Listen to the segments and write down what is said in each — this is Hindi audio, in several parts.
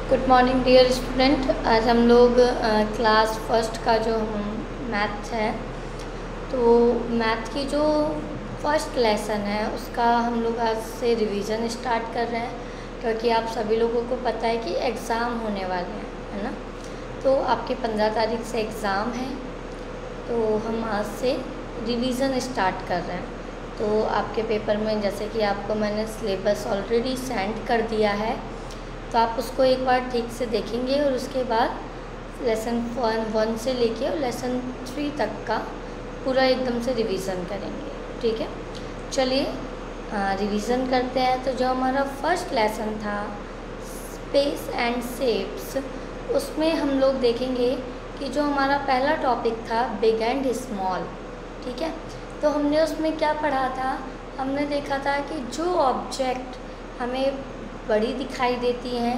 Good morning dear student. आज हम लोग क्लास फर्स्ट का जो मैथ है, तो मैथ की जो फर्स्ट लेसन है उसका हम लोग आज से रिवीजन स्टार्ट कर रहे हैं, क्योंकि आप सभी लोगों को पता है कि एग्ज़ाम होने वाले हैं, है ना। तो आपके 15 तारीख से एग्ज़ाम है, तो हम आज से रिवीजन स्टार्ट कर रहे हैं। तो आपके पेपर में जैसे कि आपको मैंने सिलेबस ऑलरेडी सेंड कर दिया है, तो आप उसको एक बार ठीक से देखेंगे और उसके बाद लेसन 1 से लेके और लेसन 3 तक का पूरा एकदम से रिवीजन करेंगे, ठीक है। चलिए रिवीजन करते हैं। तो जो हमारा फर्स्ट लेसन था स्पेस एंड शेप्स, उसमें हम लोग देखेंगे कि जो हमारा पहला टॉपिक था बिग एंड स्मॉल, ठीक है। तो हमने उसमें क्या पढ़ा था, हमने देखा था कि जो ऑब्जेक्ट हमें बड़ी दिखाई देती हैं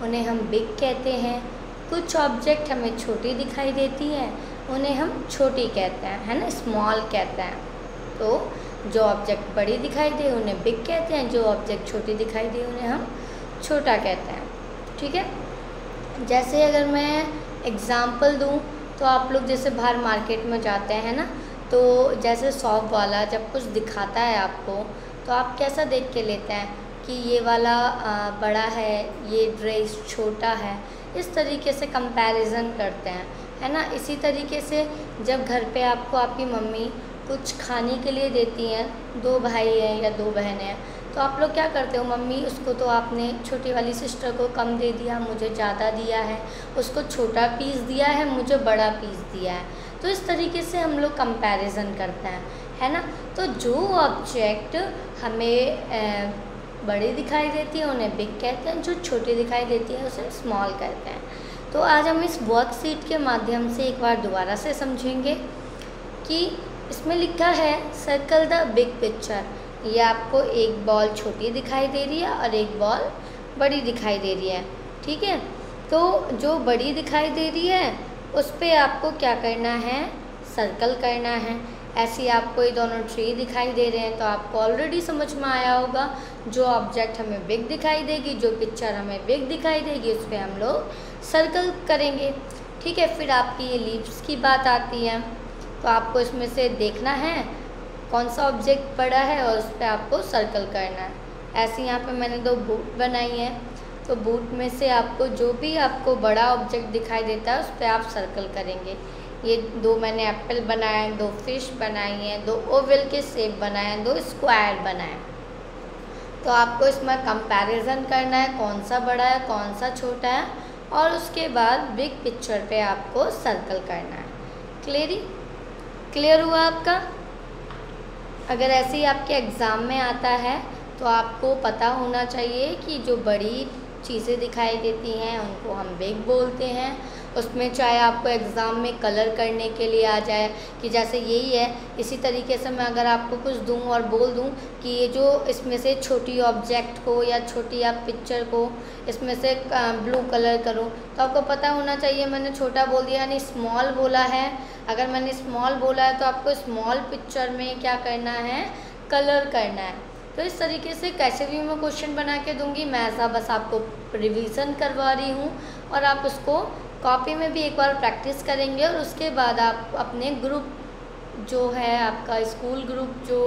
उन्हें हम बिग कहते हैं, कुछ ऑब्जेक्ट हमें छोटी दिखाई देती हैं उन्हें हम छोटी कहते हैं, है ना, स्मॉल कहते हैं। तो जो ऑब्जेक्ट बड़ी दिखाई दे उन्हें बिग कहते हैं, जो ऑब्जेक्ट छोटी दिखाई दे उन्हें हम छोटा कहते हैं, ठीक है। जैसे अगर मैं एग्ज़ाम्पल दूँ तो आप लोग जैसे बाहर मार्केट में जाते हैं ना, तो जैसे शॉप वाला जब कुछ दिखाता है आपको, तो आप कैसा देख के लेते हैं कि ये वाला बड़ा है, ये ड्रेस छोटा है, इस तरीके से कंपैरिजन करते हैं, है ना। इसी तरीके से जब घर पे आपको आपकी मम्मी कुछ खाने के लिए देती हैं, 2 भाई हैं या 2 बहनें हैं, तो आप लोग क्या करते हो, मम्मी उसको तो आपने छोटी वाली सिस्टर को कम दे दिया, मुझे ज़्यादा दिया है, उसको छोटा पीस दिया है, मुझे बड़ा पीस दिया है। तो इस तरीके से हम लोग कंपैरिजन करते हैं, है ना। तो जो ऑब्जेक्ट हमें बड़ी दिखाई देती है उन्हें बिग कहते हैं, जो छोटी दिखाई देती है उसे स्मॉल कहते हैं। तो आज हम इस वर्कशीट के माध्यम से एक बार दोबारा से समझेंगे कि इसमें लिखा है सर्कल द बिग पिक्चर। ये आपको एक बॉल छोटी दिखाई दे रही है और एक बॉल बड़ी दिखाई दे रही है, ठीक है। तो जो बड़ी दिखाई दे रही है उस पर आपको क्या करना है, सर्कल करना है। ऐसे आपको ये दोनों ट्री दिखाई दे रहे हैं, तो आपको ऑलरेडी समझ में आया होगा जो ऑब्जेक्ट हमें बिग दिखाई देगी, जो पिक्चर हमें बिग दिखाई देगी, उस पर हम लोग सर्कल करेंगे, ठीक है। फिर आपकी ये लीव्स की बात आती है, तो आपको इसमें से देखना है कौन सा ऑब्जेक्ट बड़ा है और उस पर आपको सर्कल करना है। ऐसे यहाँ पे मैंने 2 बूट बनाई हैं, तो बूट में से आपको जो भी आपको बड़ा ऑब्जेक्ट दिखाई देता है उस पर आप सर्कल करेंगे। ये 2 मैंने एप्पल बनाए हैं, 2 फिश बनाई हैं, 2 ओवल के शेप बनाए हैं, 2 स्क्वायर बनाए। तो आपको इसमें कंपैरिजन करना है कौन सा बड़ा है कौन सा छोटा है, और उसके बाद बिग पिक्चर पे आपको सर्कल करना है। क्लियर हुआ आपका। अगर ऐसे ही आपके एग्ज़ाम में आता है तो आपको पता होना चाहिए कि जो बड़ी चीज़ें दिखाई देती हैं उनको हम बिग बोलते हैं। उसमें चाहे आपको एग्ज़ाम में कलर करने के लिए आ जाए कि जैसे यही है, इसी तरीके से मैं अगर आपको कुछ दूं और बोल दूं कि ये जो इसमें से छोटी ऑब्जेक्ट को या छोटी आप पिक्चर को इसमें से ब्लू कलर करूं, तो आपको पता होना चाहिए मैंने छोटा बोल दिया यानी स्मॉल बोला है। अगर मैंने स्मॉल बोला है तो आपको स्मॉल पिक्चर में क्या करना है, कलर करना है। तो इस तरीके से कैसे भी मैं क्वेश्चन बना के दूंगी, मैं ऐसा बस आपको रिवीजन करवा रही हूँ, और आप उसको कॉपी में भी एक बार प्रैक्टिस करेंगे, और उसके बाद आप अपने ग्रुप जो है आपका स्कूल ग्रुप जो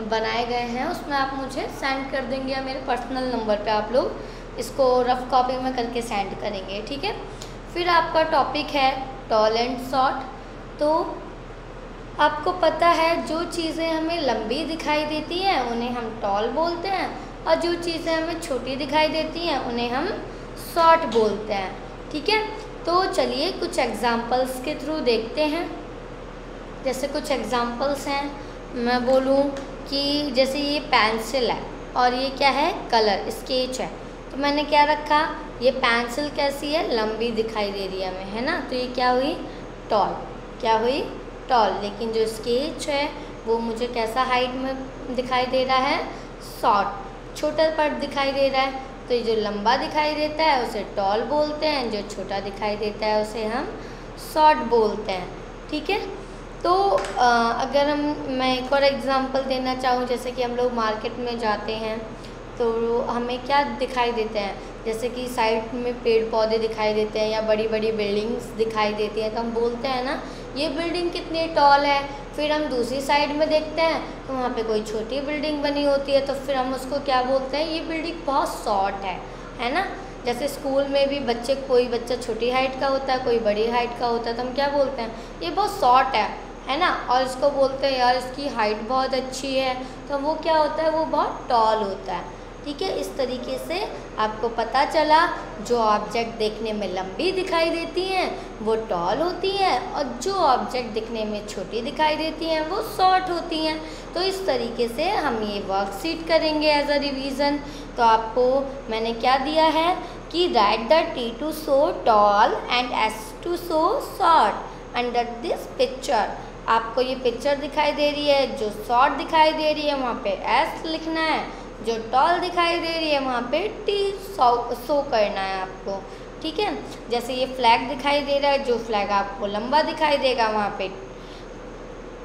बनाए गए हैं उसमें आप मुझे सेंड कर देंगे, या मेरे पर्सनल नंबर पे आप लोग इसको रफ कॉपी में करके सेंड करेंगे, ठीक है। फिर आपका टॉपिक है टॉल एंड शॉर्ट। तो आपको पता है जो चीज़ें हमें लंबी दिखाई देती हैं उन्हें हम टॉल बोलते हैं, और जो चीज़ें हमें छोटी दिखाई देती हैं उन्हें हम शॉर्ट बोलते हैं, ठीक है। तो चलिए कुछ एग्ज़ाम्पल्स के थ्रू देखते हैं। जैसे कुछ एग्ज़ाम्पल्स हैं, मैं बोलूँ कि जैसे ये पेंसिल है और ये क्या है, कलर स्केच है। तो मैंने क्या रखा, ये पेंसिल कैसी है, लंबी दिखाई दे रही है हमें, है ना, तो ये क्या हुई, टॉल। क्या हुई, टॉल। लेकिन जो स्केच है वो मुझे कैसा हाइट में दिखाई दे रहा है, शॉर्ट, छोटा पर दिखाई दे रहा है। तो ये जो लंबा दिखाई देता है उसे टॉल बोलते हैं, जो छोटा दिखाई देता है उसे हम शॉर्ट बोलते हैं, ठीक है। तो अगर मैं एक और एग्ज़ाम्पल देना चाहूँ, जैसे कि हम लोग मार्केट में जाते हैं तो हमें क्या दिखाई देते हैं, जैसे कि साइड में पेड़ पौधे दिखाई देते हैं या बड़ी बड़ी बिल्डिंग्स दिखाई देती हैं, तो हम बोलते हैं ना ये बिल्डिंग कितनी टॉल है। फिर हम दूसरी साइड में देखते हैं तो वहाँ पे कोई छोटी बिल्डिंग बनी होती है, तो फिर हम उसको क्या बोलते हैं, ये बिल्डिंग बहुत शॉर्ट है ना। जैसे स्कूल में भी बच्चे, कोई बच्चा छोटी हाइट का होता है, कोई बड़ी हाइट का होता है, तो हम क्या बोलते हैं, ये बहुत शॉर्ट है ना। और इसको बोलते हैं यार इसकी हाइट बहुत अच्छी है, तो वो क्या होता है, वो बहुत टॉल होता है। ठीक है, इस तरीके से आपको पता चला जो ऑब्जेक्ट देखने में लंबी दिखाई देती हैं वो टॉल होती हैं, और जो ऑब्जेक्ट दिखने में छोटी दिखाई देती हैं वो शॉर्ट होती हैं। तो इस तरीके से हम ये वर्कशीट करेंगे एज अ रिवीजन। तो आपको मैंने क्या दिया है कि write the T to show tall and S to show short under this picture. आपको ये पिक्चर दिखाई दे रही है, जो शॉर्ट दिखाई दे रही है वहाँ पे S लिखना है, जो टॉल दिखाई दे रही है वहाँ पे T शो करना है आपको। ठीक है, जैसे ये फ्लैग दिखाई दे रहा है, जो फ्लैग आपको लंबा दिखाई देगा वहाँ पे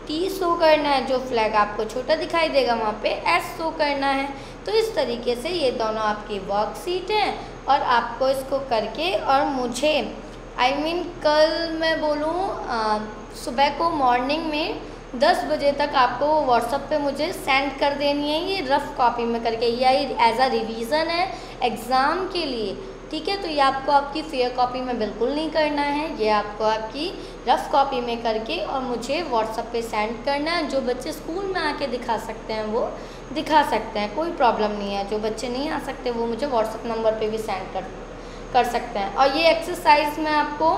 T शो करना है, जो फ्लैग आपको छोटा दिखाई देगा वहाँ पे S शो करना है। तो इस तरीके से ये दोनों आपकी वर्कशीट हैं, और आपको इसको करके, और मुझे कल मैं बोलूँ सुबह को मॉर्निंग में 10 बजे तक आपको व्हाट्सएप पे मुझे सेंड कर देनी है ये रफ़ कॉपी में करके। ये एज अ रिवीज़न है एग्ज़ाम के लिए। ठीक है, तो ये आपको आपकी फेयर कॉपी में बिल्कुल नहीं करना है, ये आपको आपकी रफ़ कॉपी में करके और मुझे व्हाट्सएप पे सेंड करना है। जो बच्चे स्कूल में आके दिखा सकते हैं वो दिखा सकते हैं, कोई प्रॉब्लम नहीं है। जो बच्चे नहीं आ सकते वो मुझे व्हाट्सएप नंबर पे भी सेंड कर सकते हैं। और ये एक्सरसाइज मैं आपको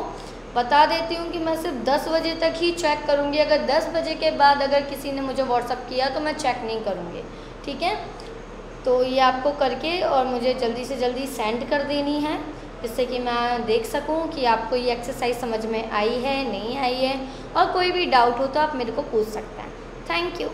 बता देती हूँ कि मैं सिर्फ 10 बजे तक ही चेक करूँगी। अगर 10 बजे के बाद अगर किसी ने मुझे व्हाट्सअप किया तो मैं चेक नहीं करूँगी। ठीक है, तो ये आपको करके और मुझे जल्दी से जल्दी सेंड कर देनी है, जिससे कि मैं देख सकूँ कि आपको ये एक्सरसाइज समझ में आई है नहीं आई है। और कोई भी डाउट हो तो आप मेरे को पूछ सकते हैं। Thank you.